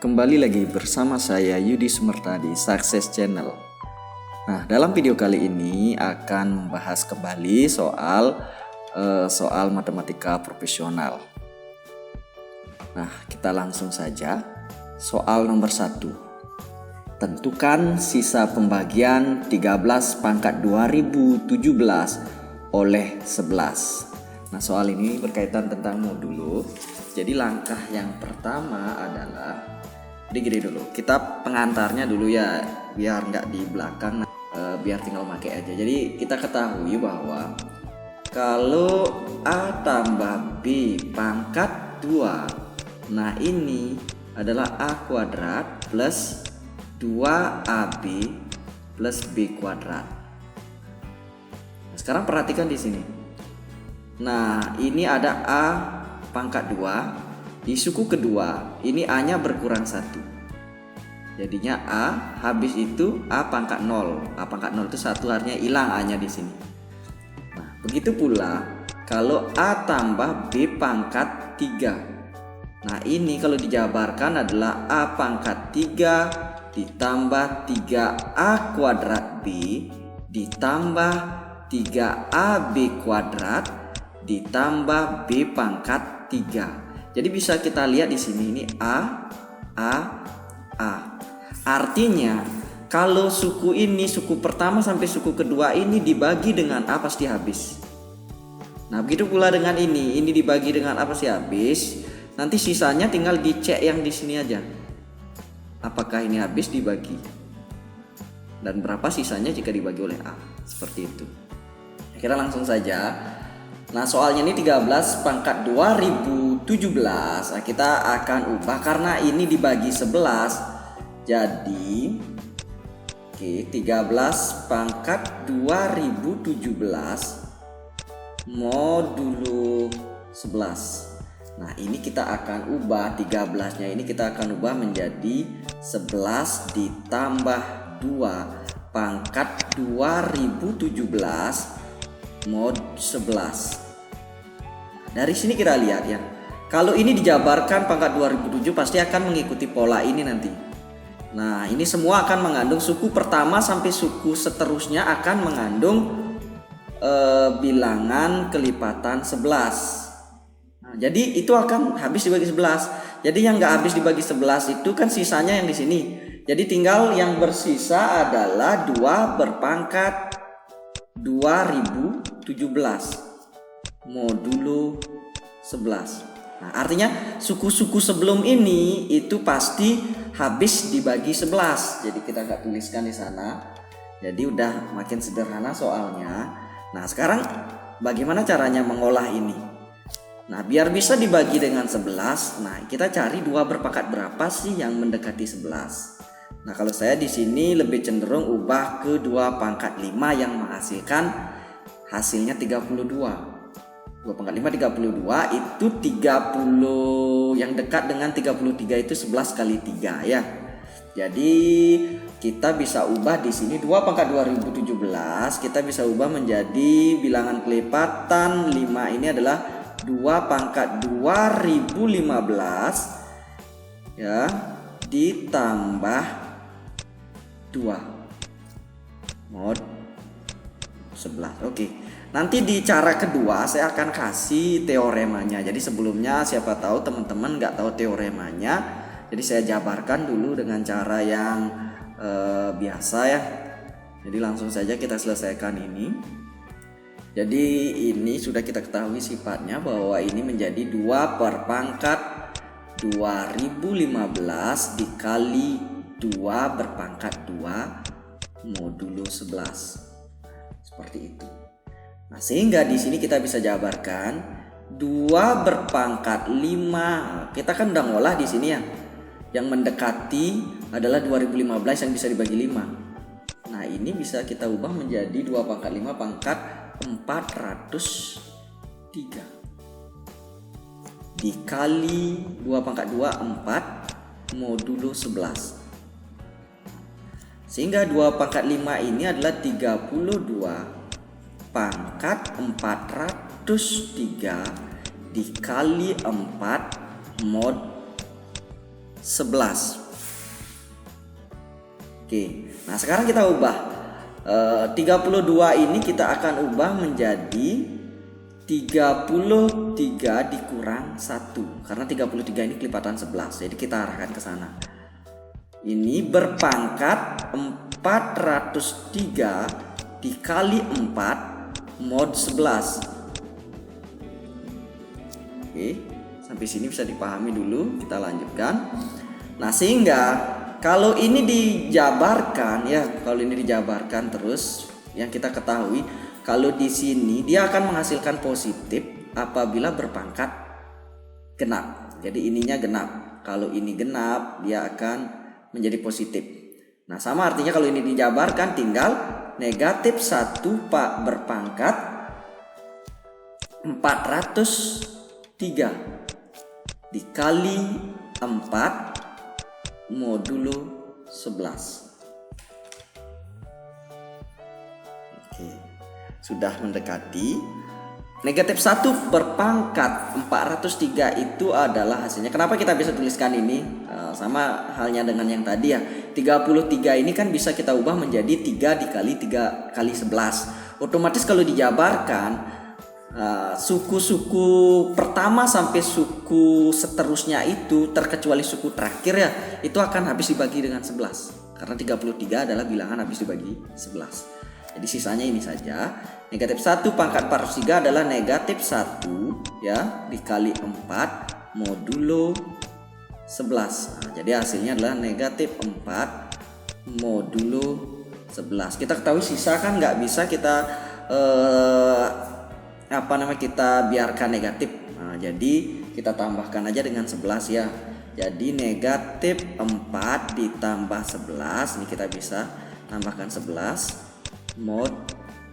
kembali lagi bersama saya Yudi Sumerta di Success Channel. Nah, dalam video kali ini akan membahas kembali soal matematika profesional. Nah, kita langsung saja. Soal nomor 1. Tentukan sisa pembagian 13 pangkat 2017 oleh 11. Nah, soal ini berkaitan tentang modulo. Jadi langkah yang pertama adalah gini dulu, kita pengantarnya dulu ya, biar nggak di belakang, biar tinggal pakai aja. Jadi kita ketahui bahwa kalau A tambah B pangkat 2, nah ini adalah A kuadrat plus 2AB plus B kuadrat. Nah, sekarang perhatikan di sini. Nah, ini ada A pangkat 2. Di suku kedua, ini A-nya berkurang 1. Jadinya A, habis itu A pangkat 0. A pangkat 0 itu 1, artinya hilang A-nya di sini. Nah, begitu pula kalau A tambah B pangkat 3. Nah, ini kalau dijabarkan adalah A pangkat 3 ditambah 3A kuadrat B ditambah 3AB kuadrat ditambah B pangkat 3. Jadi bisa kita lihat di sini, ini A. Artinya kalau suku ini, suku pertama sampai suku kedua ini dibagi dengan A pasti habis. Nah, begitu pula dengan ini dibagi dengan A pasti habis. Nanti sisanya tinggal dicek yang di sini aja. Apakah ini habis dibagi? Dan berapa sisanya jika dibagi oleh A? Seperti itu. Kita langsung saja. Nah, soalnya ini 13 pangkat 2017. Nah, kita akan ubah karena ini dibagi 11. Jadi 13 pangkat 2017 modulo 11. Nah, ini kita akan ubah 13-nya ini kita akan ubah menjadi 11 ditambah 2 pangkat 2017 mod 11. Dari sini kita lihat ya. Kalau ini dijabarkan pangkat 2007 pasti akan mengikuti pola ini nanti. Nah, ini semua akan mengandung suku pertama sampai suku seterusnya akan mengandung bilangan kelipatan 11. Nah, jadi itu akan habis dibagi 11. Jadi yang nggak habis dibagi 11 itu kan sisanya yang di sini. Jadi tinggal yang bersisa adalah 2 berpangkat 2017 modulo 11. Nah, artinya suku-suku sebelum ini itu pasti habis dibagi 11. Jadi kita nggak tuliskan di sana. Jadi udah makin sederhana soalnya. Nah, sekarang bagaimana caranya mengolah ini? Nah, biar bisa dibagi dengan 11, nah kita cari 2 berpangkat berapa sih yang mendekati 11. Nah, kalau saya di sini lebih cenderung ubah ke 2 pangkat 5 yang menghasilkan hasilnya 32. 2 pangkat 5 32 itu 30, yang dekat dengan 33 itu 11 kali 3 ya. Jadi kita bisa ubah di sini 2 pangkat 2017 kita bisa ubah menjadi bilangan kelipatan 5 ini adalah 2 pangkat 2015 ya ditambah 2 mod 11. Oke. Nanti di cara kedua saya akan kasih teoremanya. Jadi sebelumnya siapa tahu teman-teman nggak tahu teoremanya, jadi saya jabarkan dulu dengan cara yang biasa ya. Jadi langsung saja kita selesaikan ini. Jadi ini sudah kita ketahui sifatnya bahwa ini menjadi 2 berpangkat 2015 dikali 2 berpangkat 2 modulo 11. Seperti itu. Nah, sehingga di sini kita bisa jabarkan 2 berpangkat 5. Kita kan udah ngolah di sini ya. Yang mendekati adalah 2015 yang bisa dibagi 5. Nah, ini bisa kita ubah menjadi 2 pangkat 5 pangkat 403 dikali 2 pangkat 2 4 modulo 11. Sehingga 2 pangkat 5 ini adalah 32 pangkat 403 dikali 4 mod 11. Oke, nah sekarang kita ubah 32 ini kita akan ubah menjadi 33 dikurang 1, karena 33 ini kelipatan 11, jadi kita arahkan ke sana. Ini berpangkat 403 dikali 4 mod 11. Oke, sampai sini bisa dipahami dulu, kita lanjutkan. Nah, sehingga kalau ini dijabarkan ya, kalau ini dijabarkan terus, yang kita ketahui kalau di sini dia akan menghasilkan positif apabila berpangkat genap. Jadi ininya genap. Kalau ini genap, dia akan menjadi positif. Nah, sama artinya kalau ini dijabarkan tinggal negatif 1 berpangkat 403 dikali 4 modulo 11. Oke, sudah mendekati. Negatif 1 berpangkat 403 itu adalah hasilnya. Kenapa kita bisa tuliskan ini? Sama halnya dengan yang tadi ya. 33 ini kan bisa kita ubah menjadi 3 dikali 3 kali 11. Otomatis kalau dijabarkan suku-suku pertama sampai suku seterusnya itu, terkecuali suku terakhir ya, itu akan habis dibagi dengan 11. Karena 33 adalah bilangan habis dibagi 11. Jadi sisanya ini saja. Negatif 1 pangkat 403 adalah negatif 1 ya dikali 4 modulo 11. Nah, jadi hasilnya adalah negatif 4 modulo 11. Kita ketahui sisa kan nggak bisa kita kita biarkan negatif. Nah, jadi kita tambahkan aja dengan 11 ya. Jadi negatif 4 ditambah 11, ini kita bisa tambahkan 11 mod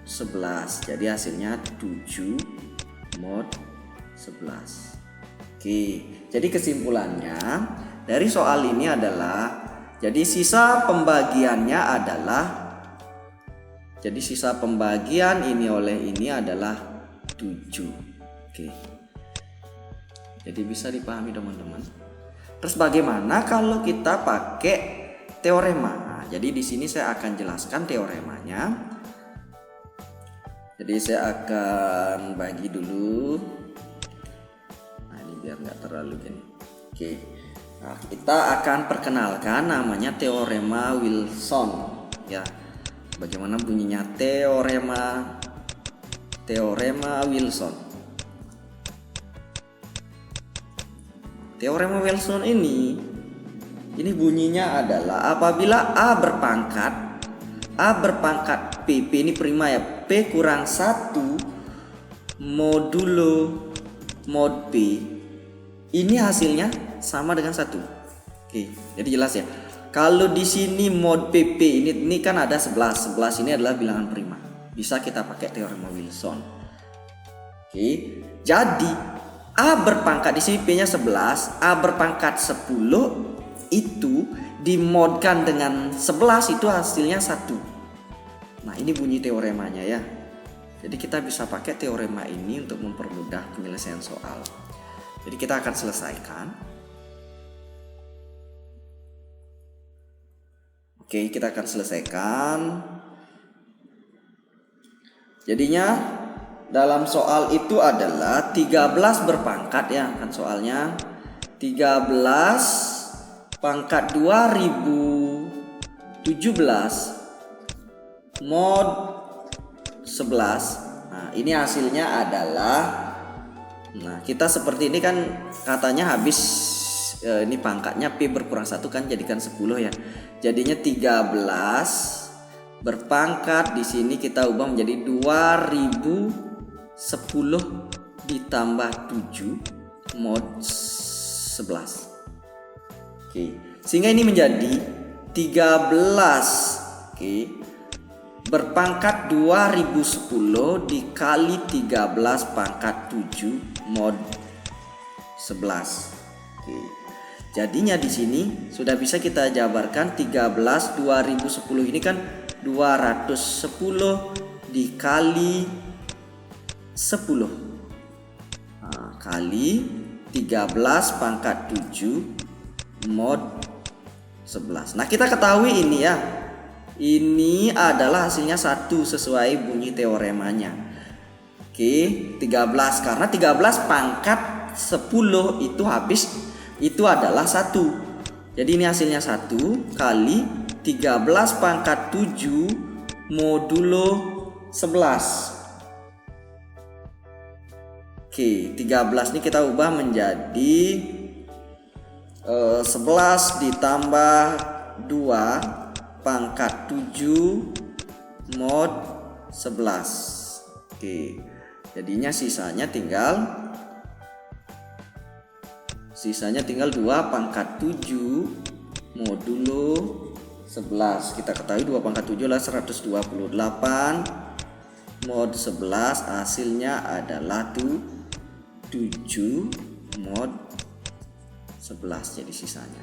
11. Jadi hasilnya 7 mod 11. Oke, jadi kesimpulannya dari soal ini adalah, jadi sisa pembagiannya adalah, jadi sisa pembagian ini oleh ini adalah 7. Oke. Jadi bisa dipahami teman-teman. Terus bagaimana kalau kita pakai teorema? Nah, jadi di sini saya akan jelaskan teoremanya. Jadi saya akan bagi dulu. Nah, ini biar nggak terlalu gini. Oke. Nah, kita akan perkenalkan namanya teorema Wilson ya. Bagaimana bunyinya teorema Wilson. Teorema Wilson ini bunyinya adalah apabila A berpangkat P ini prima ya, P kurang 1 modulo mod P, ini hasilnya sama dengan 1. Oke, jadi jelas ya. Kalau di sini mod PP ini kan ada 11 ini adalah bilangan prima. Bisa kita pakai teorema Wilson. Oke, jadi A berpangkat di sini P-nya 11, A berpangkat 10 itu dimodkan dengan 11 itu hasilnya 1. Nah, ini bunyi teoremanya ya. Jadi kita bisa pakai teorema ini untuk mempermudah penyelesaian soal. Jadi kita akan selesaikan. Oke, kita akan selesaikan. Jadinya dalam soal itu adalah 13 berpangkat ya, kan soalnya 13 pangkat 2017 mod 11. Nah, ini hasilnya adalah, nah kita seperti ini kan katanya habis ini pangkatnya P berkurang 1 kan, jadikan 10 ya. Jadinya 13 berpangkat di sini kita ubah menjadi 2010 ditambah 7 mod 11. Oke, sehingga ini menjadi 13 berpangkat 2010 dikali 13 pangkat 7 mod 11. Oke. Jadinya di sini sudah bisa kita jabarkan 13 2010 ini kan 210 dikali 10. Nah, kali 13 pangkat 7 mod 11. Nah, kita ketahui ini ya. Ini adalah hasilnya 1 sesuai bunyi teoremanya. Oke, 13 karena 13 pangkat 10 itu habis itu adalah 1. Jadi ini hasilnya 1 kali 13 pangkat 7 modulo 11. Oke, 13 ini kita ubah menjadi 11 ditambah 2 pangkat 7 mod 11. Oke, jadinya sisanya tinggal 2 pangkat 7 modulo 11. Kita ketahui 2 pangkat 7 adalah 128 mod 11, hasilnya adalah 7 mod 11 jadi sisanya.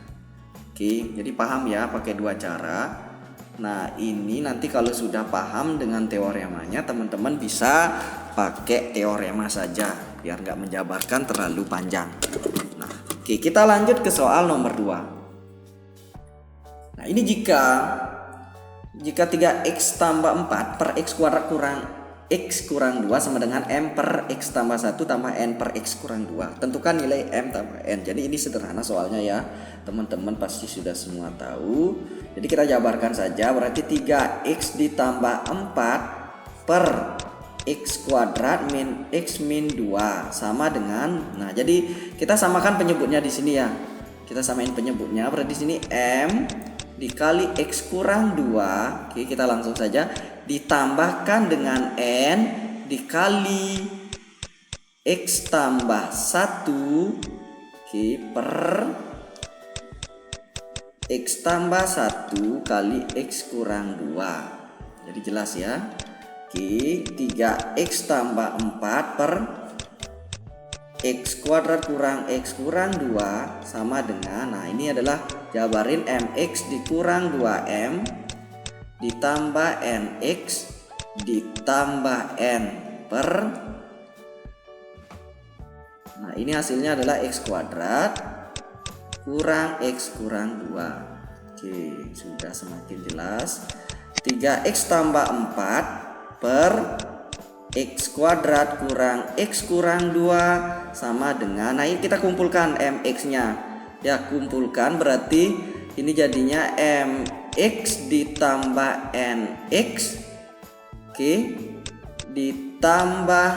Oke, jadi paham ya pakai 2 cara. Nah, ini nanti kalau sudah paham dengan teoremanya, teman-teman bisa pakai teorema saja biar nggak menjabarkan terlalu panjang. Nah, oke, kita lanjut ke soal nomor 2. Nah, ini jika 3x tambah 4 per x kuadrat kurang x kurang 2 sama dengan m per x tambah 1 tambah n per x kurang 2. Tentukan nilai m tambah n. Jadi ini sederhana soalnya ya. Teman-teman pasti sudah semua tahu. Jadi kita jabarkan saja, berarti 3x ditambah 4 per x kuadrat min x min 2 sama dengan, nah jadi kita samakan penyebutnya di sini ya. Kita samain penyebutnya, berarti di sini m dikali x kurang 2. Oke, kita langsung saja ditambahkan dengan n dikali x tambah 1 per x tambah 1 kali x kurang 2. Jadi jelas ya. Oke, 3x tambah 4 per x kuadrat kurang x kurang 2 sama dengan, nah ini adalah jabarin mx dikurang 2m ditambah nx ditambah n per, nah ini hasilnya adalah x kuadrat kurang x kurang 2. Oke, sudah semakin jelas. 3x tambah 4 per x kuadrat kurang x kurang 2 sama dengan, nah ini kita kumpulkan mx nya ya, kumpulkan berarti ini jadinya mx ditambah nx, oke, ditambah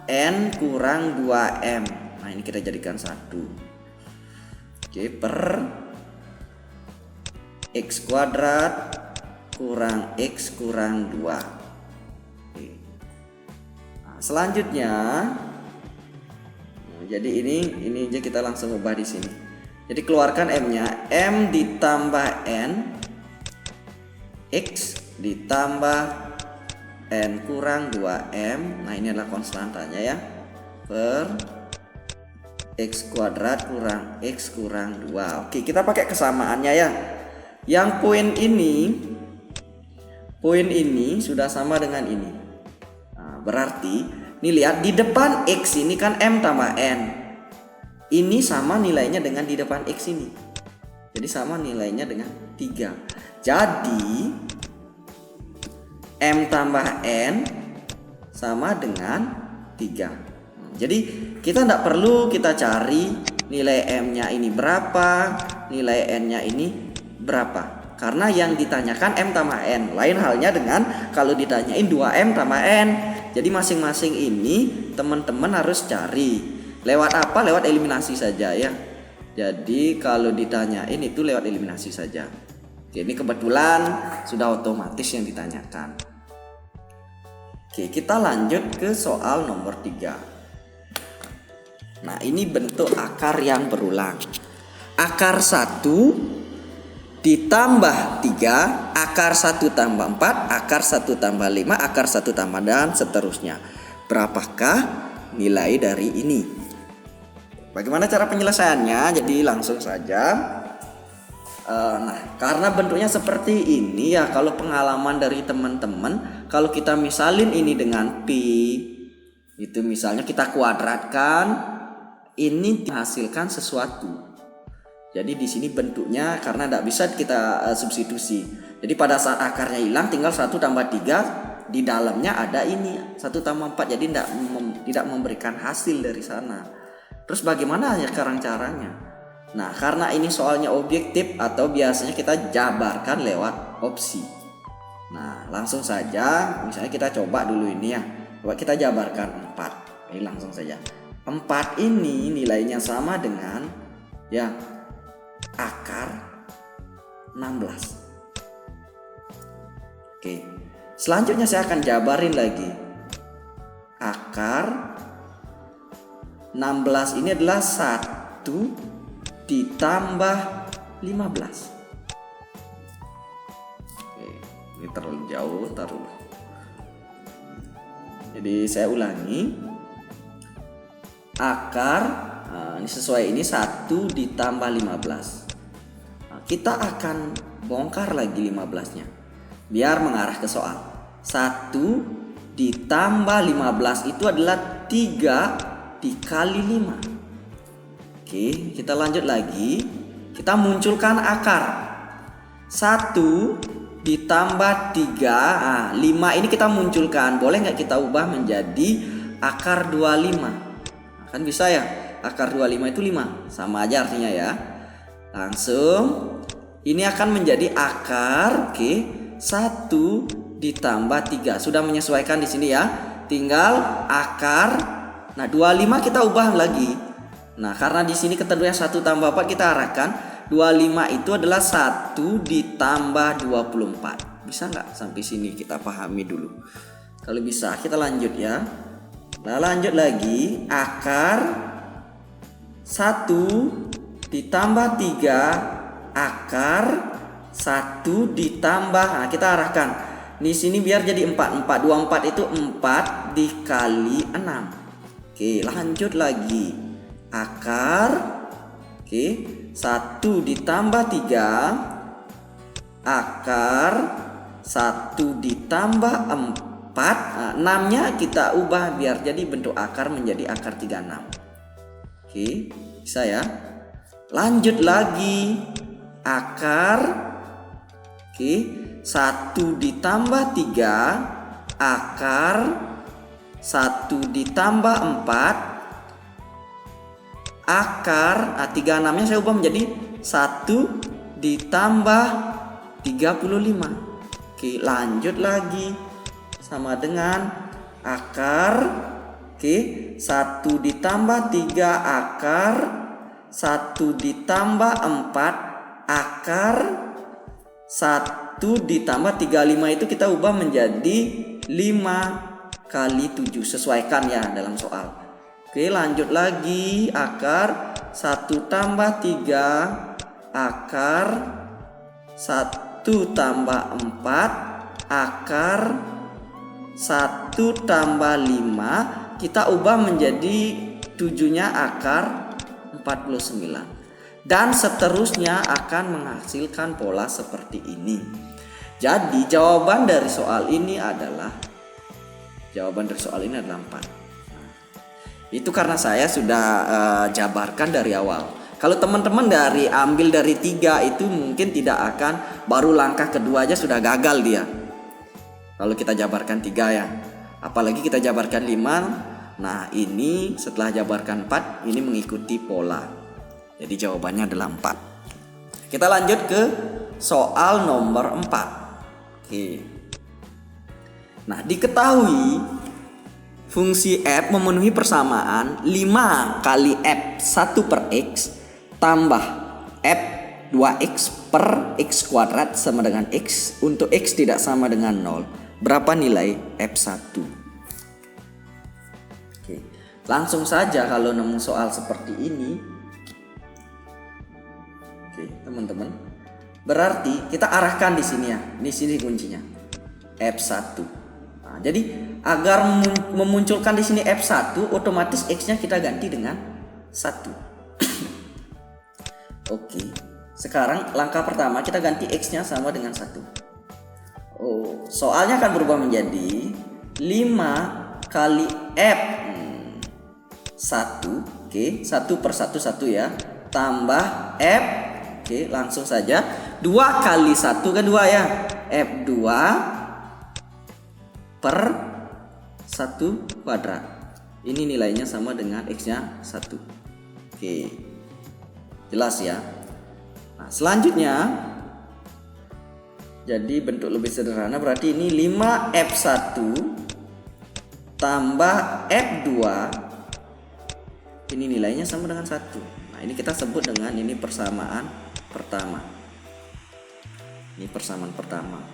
n kurang 2m. Nah ini kita jadikan 1, oke, per x kuadrat kurang x kurang 2. Selanjutnya, jadi ini aja kita langsung ubah di sini. Jadi keluarkan m-nya, m ditambah n x ditambah n kurang 2m. Nah, ini adalah konstantanya ya. Per x kuadrat kurang x kurang 2. Oke, kita pakai kesamaannya ya. Yang poin ini sudah sama dengan ini. Berarti nih lihat di depan x ini kan m tambah n. Ini sama nilainya dengan di depan x ini. Jadi sama nilainya dengan 3. Jadi m tambah n sama dengan 3. Jadi kita tidak perlu kita cari nilai m-nya ini berapa, nilai n-nya ini berapa. Karena yang ditanyakan m tambah n. Lain halnya dengan kalau ditanyain 2m tambah n. Jadi masing-masing ini teman-teman harus cari. Lewat apa? Lewat eliminasi saja ya. Jadi kalau ditanyain itu lewat eliminasi saja. Oke, ini kebetulan sudah otomatis yang ditanyakan. Oke, kita lanjut ke soal nomor 3. Nah, ini bentuk akar yang berulang. Akar 1 ditambah 3, akar 1 tambah 4, akar 1 tambah 5, akar 1 tambah dan seterusnya. Berapakah nilai dari ini? Bagaimana cara penyelesaiannya? Jadi langsung saja. Nah, karena bentuknya seperti ini ya, kalau pengalaman dari teman-teman, kalau kita misalin ini dengan pi, itu misalnya kita kuadratkan, ini menghasilkan sesuatu. Jadi di sini bentuknya karena tidak bisa kita substitusi. Jadi pada saat akarnya hilang tinggal 1 tambah 3, di dalamnya ada ini 1 tambah 4, jadi tidak memberikan hasil dari sana. Terus bagaimana ya sekarang caranya? Nah, karena ini soalnya objektif atau biasanya kita jabarkan lewat opsi. Nah, langsung saja misalnya kita coba dulu ini ya. Coba kita jabarkan 4. Ini langsung saja. 4 ini nilainya sama dengan ya akar 16. Oke. Selanjutnya saya akan jabarin lagi. Akar 16 ini adalah 1 ditambah 15. Oke, ini terlalu jauh, taruh. Jadi saya ulangi. Akar ini sesuai ini 1 ditambah 15. Nah, kita akan bongkar lagi 15-nya biar mengarah ke soal. 1 ditambah 15 itu adalah 3 dikali 5. Oke, kita lanjut lagi. Kita munculkan akar 1 ditambah 3. 5 ini kita munculkan. Boleh nggak kita ubah menjadi akar 25? Kan bisa ya, akar 25 itu 5. Sama aja artinya ya. Langsung ini akan menjadi akar 1 ditambah 3. Sudah menyesuaikan di sini ya. Tinggal akar. Nah, 25 kita ubah lagi. Nah, karena di sini ketentunya 1 tambah 4, kita arahkan 25 itu adalah 1 ditambah 24. Bisa nggak sampai sini kita pahami dulu? Kalau bisa kita lanjut ya. Nah, lanjut lagi. Akar 1 ditambah 3. Akar 1 ditambah, nah kita arahkan di sini biar jadi 4. 24 itu 4 dikali 6. Oke, lanjut lagi. Akar 1 ditambah 3. Akar 1 ditambah 4. 6-nya kita ubah biar jadi bentuk akar menjadi akar 36. Oke, bisa ya. Lanjut lagi. Akar 1 ditambah 3. Akar 1 ditambah 4. Akar 36-nya saya ubah menjadi 1 ditambah 35. Oke, lanjut lagi. Sama dengan akar 1 ditambah 3. Akar 1 ditambah 4. Akar 1 ditambah 35 itu kita ubah menjadi 5 kali 7. Sesuaikan ya dalam soal. Oke, lanjut lagi. Akar 1 tambah 3. Akar 1 tambah 4. Akar 1 tambah 5 kita ubah menjadi 7-nya akar 49. Dan seterusnya akan menghasilkan pola seperti ini. Jadi jawaban dari soal ini adalah 4. Itu karena saya sudah jabarkan dari awal. Kalau teman-teman ambil dari 3 itu mungkin tidak akan, baru langkah kedua aja sudah gagal dia. Kalau kita jabarkan 3 ya. Apalagi kita jabarkan 5. Nah, ini setelah jabarkan 4 ini mengikuti pola. Jadi jawabannya adalah 4. Kita lanjut ke soal nomor 4. Oke. Nah, diketahui fungsi f memenuhi persamaan 5 kali f 1 per x tambah f 2x per x kuadrat sama dengan x untuk x tidak sama dengan 0. Berapa nilai f1? Oke. Langsung saja kalau nemu soal seperti ini. Oke, teman-teman. Berarti kita arahkan di sini ya. Di sini kuncinya. F1. Nah, jadi agar memunculkan di sini F1, otomatis X-nya kita ganti dengan 1. Oke. Sekarang langkah pertama kita ganti X-nya sama dengan 1. Oh, soalnya akan berubah menjadi 5 kali F1. Oke, 1 per 1 1 ya. Tambah F Oke, langsung saja 2 kali 1 kan 2 ya. F2 per 1 kuadrat. Ini nilainya sama dengan X-nya 1. Oke, jelas ya. Nah, selanjutnya, jadi bentuk lebih sederhana berarti ini 5F1 tambah F2. Ini nilainya sama dengan 1. Nah, ini kita sebut dengan ini persamaan pertama. Ini persamaan pertama.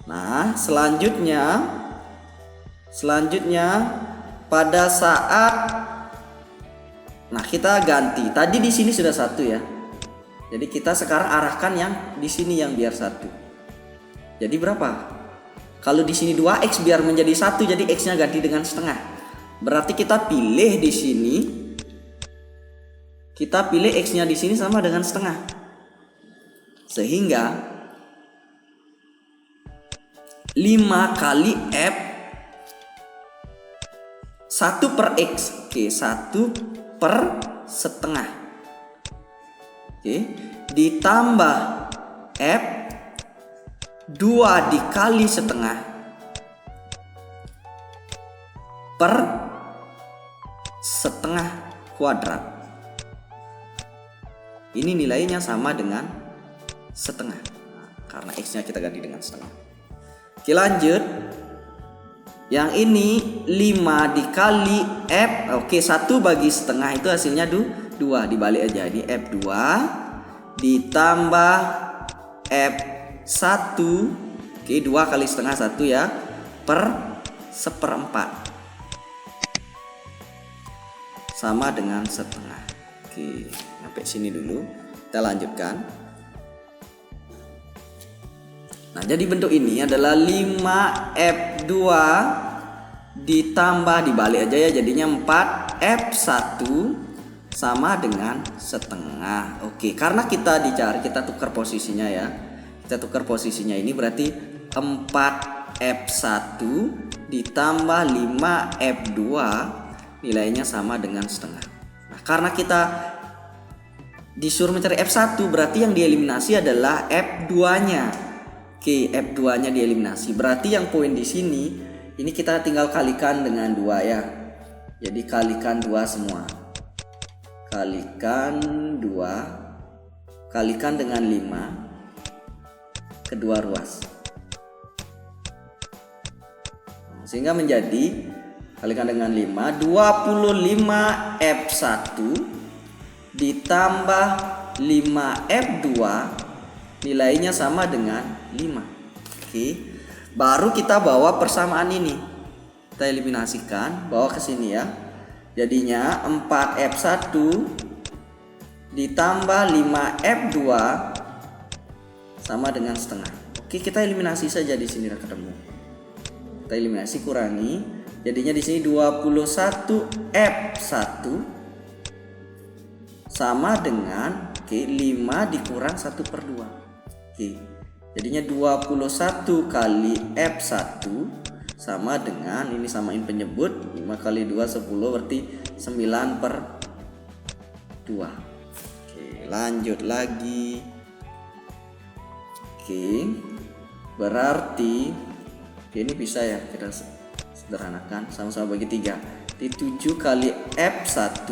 Nah, selanjutnya pada saat kita ganti. Tadi di sini sudah 1 ya. Jadi kita sekarang arahkan yang di sini yang biar 1. Jadi berapa? Kalau di sini 2x biar menjadi 1, jadi x-nya ganti dengan setengah. Berarti kita pilih di sini. Kita pilih x-nya di sini sama dengan setengah. Sehingga 5 kali F 1 per X. Oke, 1 per setengah. Oke, ditambah F 2 dikali setengah per setengah kuadrat. Ini nilainya sama dengan setengah. Karena X-nya kita ganti dengan setengah. Oke, lanjut. Yang ini 5 dikali F. Oke, 1 bagi setengah itu hasilnya 2. Dibalik aja. Ini F2 ditambah F1. Oke, 2 kali setengah 1 ya. Per 1/4. Sama dengan setengah. Oke, sampai sini dulu. Kita lanjutkan. Nah, jadi bentuk ini adalah 5F2 ditambah, dibalik aja ya, jadinya 4F1 sama dengan setengah. Oke, karena kita tukar posisinya ya. Kita tukar posisinya, ini berarti 4F1 ditambah 5F2 nilainya sama dengan setengah. Nah, karena kita disuruh mencari F1, berarti yang dieliminasi adalah F2-nya. Oke, F2-nya dieliminasi. Berarti yang poin di sini ini kita tinggal kalikan dengan 2 ya. Jadi kalikan 2 semua. Kalikan 2. Kalikan dengan 5. Kedua ruas. Sehingga menjadi kalikan dengan 5, 25F1 ditambah 5F2 nilainya sama dengan 5. Oke. Baru kita bawa persamaan ini. Kita eliminasikan, bawa ke sini ya. Jadinya 4F1 ditambah 5F2 sama dengan setengah. Oke, kita eliminasi saja di sini ketemu. Kita eliminasi, kurangi. Jadinya di sini 21F1 sama dengan 5 dikurang 1/2. Oke, jadinya 21 kali F1 sama dengan, ini samain penyebut, 5 kali 2 10, berarti 9/2. Oke, lanjut lagi. Oke, berarti ini bisa ya kita sederhanakan, sama-sama bagi 3. Di 7 kali F1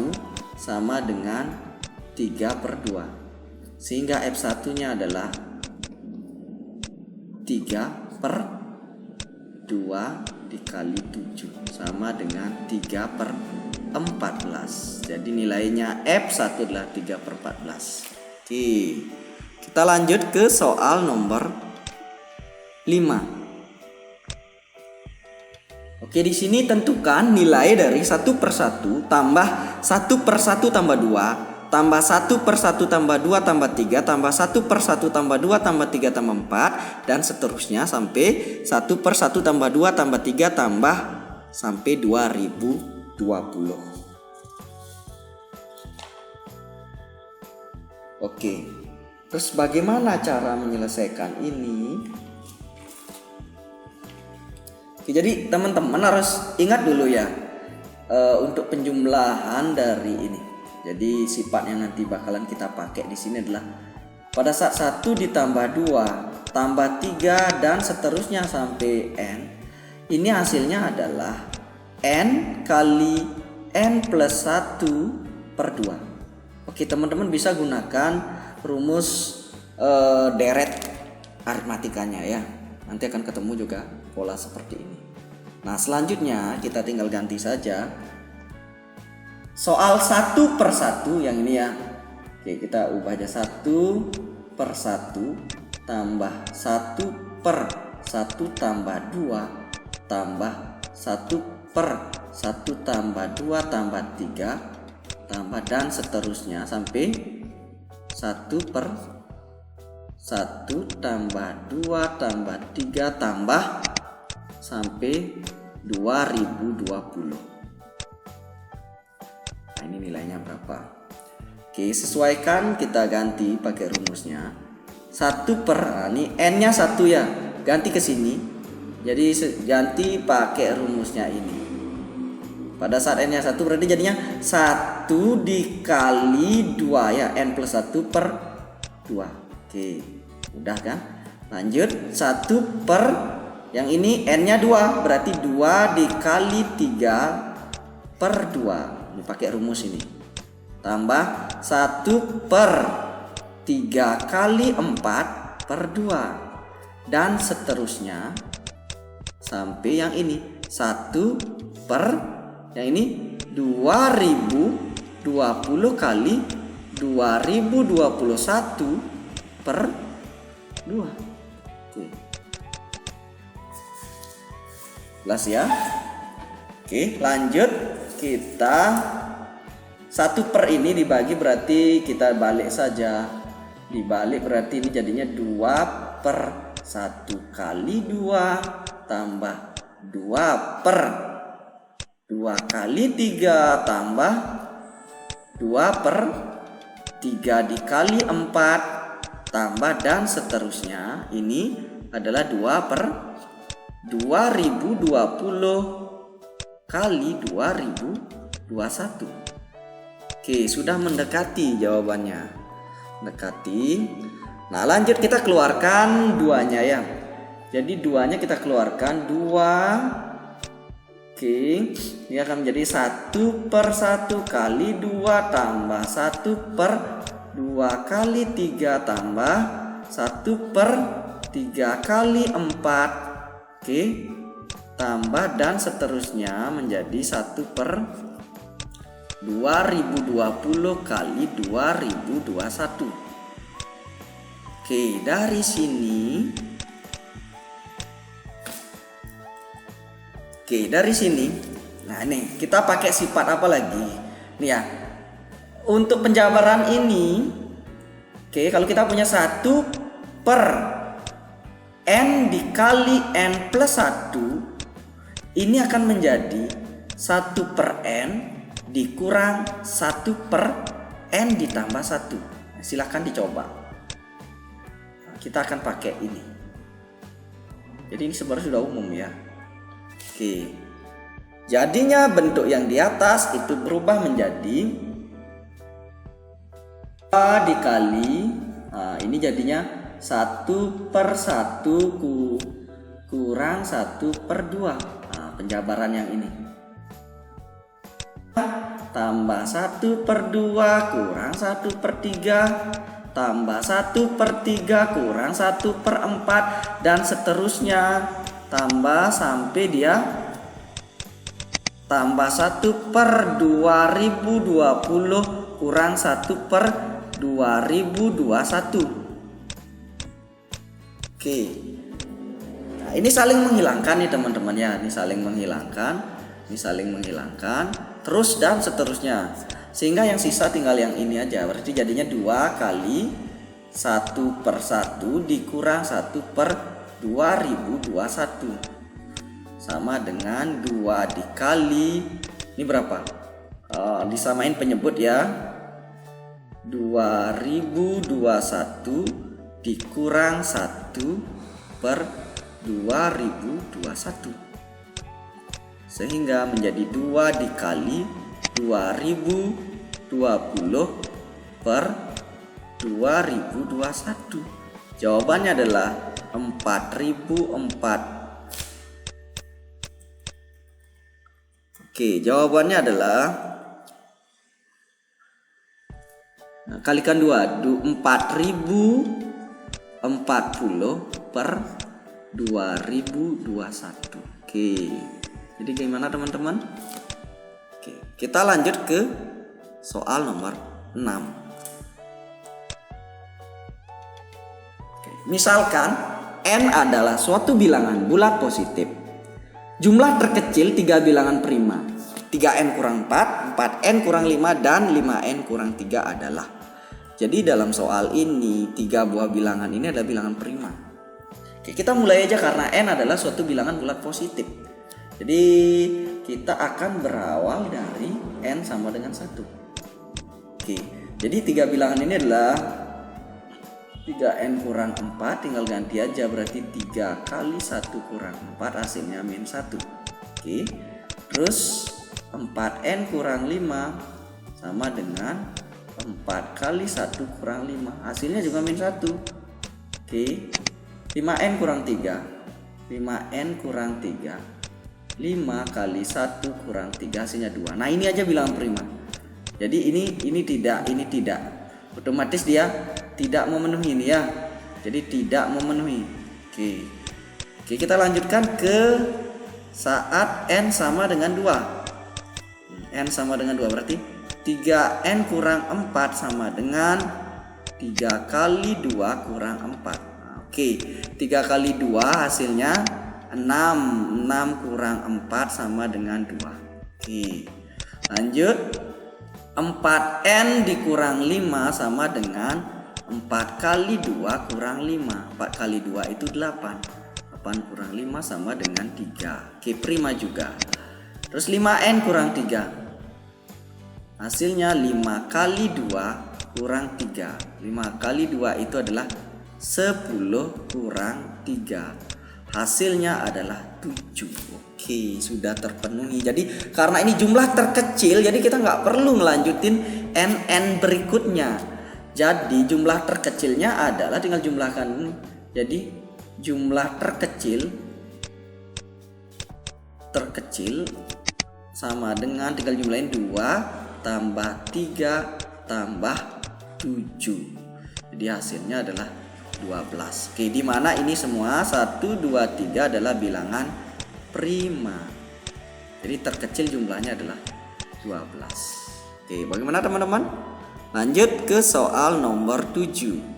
sama dengan 3/2. Sehingga F1 nya adalah 3/2 dikali 7 sama dengan 3/14. Jadi nilainya F1 adalah 3/14. Oke, kita lanjut ke soal nomor 5. Oke, di sini tentukan nilai dari 1/1 tambah 1/1 tambah 2 tambah 1/1 tambah 2 tambah 3 tambah 1/1 tambah 2 tambah 3 tambah 4 dan seterusnya sampai 1/1 tambah 2 tambah 3 tambah sampai 2020. Oke, terus bagaimana cara menyelesaikan ini? Oke, jadi teman-teman harus ingat dulu ya, untuk penjumlahan dari ini. Jadi sifat yang nanti bakalan kita pakai di sini adalah pada saat 1 ditambah 2 tambah 3 dan seterusnya sampai n, ini hasilnya adalah n kali n plus 1 per 2. Oke, teman-teman bisa gunakan rumus deret aritmatikanya ya. Nanti akan ketemu juga pola seperti ini. Nah, selanjutnya kita tinggal ganti saja soal 1 per 1 yang ini ya. Oke, kita ubah aja 1 per 1 tambah 1 per 1 tambah 2 tambah 1 per 1 tambah 2 tambah 3 tambah dan seterusnya sampai 1 per 1 tambah 2 tambah 3 tambah sampai 2020. Nah, ini nilainya berapa? Oke, sesuaikan, kita ganti pakai rumusnya. 1 per, ini n-nya 1 ya, ganti ke sini. Jadi ganti pakai rumusnya ini. Pada saat n-nya 1 berarti jadinya 1 dikali 2 ya, n plus 1 per 2. Oke, udah kan? Lanjut, 1 per, yang ini n-nya 2, berarti 2 dikali 3 per 2. Ini pakai rumus ini. Tambah 1 per 3 kali 4 per 2 dan seterusnya sampai yang ini 1 per yang ini 2020 kali 2021 per 2. Oke. Jelas ya? Oke, lanjut kita 1 per ini dibagi berarti kita balik saja. Dibalik berarti ini jadinya 2 per 1 kali 2 tambah 2 per 2 kali 3 tambah 2 per 3 dikali 4 tambah dan seterusnya. Ini adalah 2 per 2020 kali 2021. Oke, sudah mendekati jawabannya. Mendekati. Nah, lanjut kita keluarkan duanya ya. Jadi duanya kita keluarkan 2. Oke, ini akan menjadi 1 per 1 kali 2 tambah 1 per 2 kali 3 tambah 1 per 3 kali 4. Oke, tambah dan seterusnya menjadi 1 per 2020 kali 2021. Oke, dari sini. Oke, dari sini. Nah, ini kita pakai sifat apa lagi? Nih ya. Untuk penjabaran ini, oke, kalau kita punya 1 per n dikali n plus 1, ini akan menjadi 1 per n dikurang 1 per n ditambah 1. Nah, silahkan dicoba. Nah, kita akan pakai ini. Jadi ini sebenarnya sudah umum ya. Oke. Jadinya bentuk yang di atas itu berubah menjadi 2 dikali, nah, ini jadinya 1 per 1 kurang 1 per 2. Nah, penjabaran yang ini. Tambah 1 per 2 kurang 1 per 3 tambah 1 per 3 kurang 1 per 4 dan seterusnya tambah sampai dia tambah 1 per 2020 kurang 1 per 2021. Oke. Nah, ini saling menghilangkan nih teman-teman ya, ini saling menghilangkan. Ini saling menghilangkan terus dan seterusnya, sehingga yang sisa tinggal yang ini aja. Berarti jadinya 2 kali 1 per 1 dikurang 1 per 2021 sama dengan 2 dikali ini berapa, disamain penyebut ya, 2021 dikurang 1 per 2021 sehingga menjadi 2 dikali 2020 per 2021. Jawabannya adalah 4004. Oke, jawabannya adalah kalikan 2, 4040 per 2021. Oke, jadi gimana teman-teman? Oke, kita lanjut ke soal nomor 6. Oke, misalkan N adalah suatu bilangan bulat positif. Jumlah terkecil 3 bilangan prima. 3N kurang 4, 4N kurang 5, dan 5N kurang 3 adalah. Jadi dalam soal ini 3 buah bilangan ini adalah bilangan prima. Oke, kita mulai aja karena N adalah suatu bilangan bulat positif. Jadi kita akan berawal dari N sama dengan 1. Oke, jadi 3 bilangan ini adalah 3N kurang 4, tinggal ganti aja, berarti 3 kali 1 kurang 4 hasilnya min 1. Oke, terus 4N kurang 5 sama dengan 4 kali 1 kurang 5, hasilnya juga min 1. Oke, 5N kurang 3, 5N kurang 3, 5 kali 1 kurang 3 hasilnya 2. Nah ini aja bilangan prima. Jadi ini tidak, otomatis dia tidak memenuhi ini ya. Jadi tidak memenuhi. Oke, kita lanjutkan ke saat N sama dengan 2. N sama dengan 2 berarti 3N kurang 4 sama dengan 3 kali 2 kurang 4. Oke, 3 kali 2 hasilnya 6. 6 kurang 4 sama dengan 2. Oke, lanjut. 4N dikurang 5 sama dengan 4 kali 2 kurang 5. 4 kali 2 itu 8. 8 kurang 5 sama dengan 3. Oke, prima juga. Terus 5N kurang 3. Hasilnya 5 kali 2 kurang 3. 5 kali 2 itu adalah 10 kurang 3. Hasilnya adalah 7. Oke, sudah terpenuhi. Jadi karena ini jumlah terkecil, jadi kita nggak perlu ngelanjutin NN berikutnya. Jadi jumlah terkecilnya adalah tinggal jumlahkan. Jadi jumlah terkecil sama dengan tinggal jumlahin 2 tambah 3 tambah 7. Jadi hasilnya adalah 12. Oke, di mana ini semua 1, 2, 3 adalah bilangan prima. Jadi terkecil jumlahnya adalah 12. Oke, bagaimana teman-teman? Lanjut ke soal nomor 7.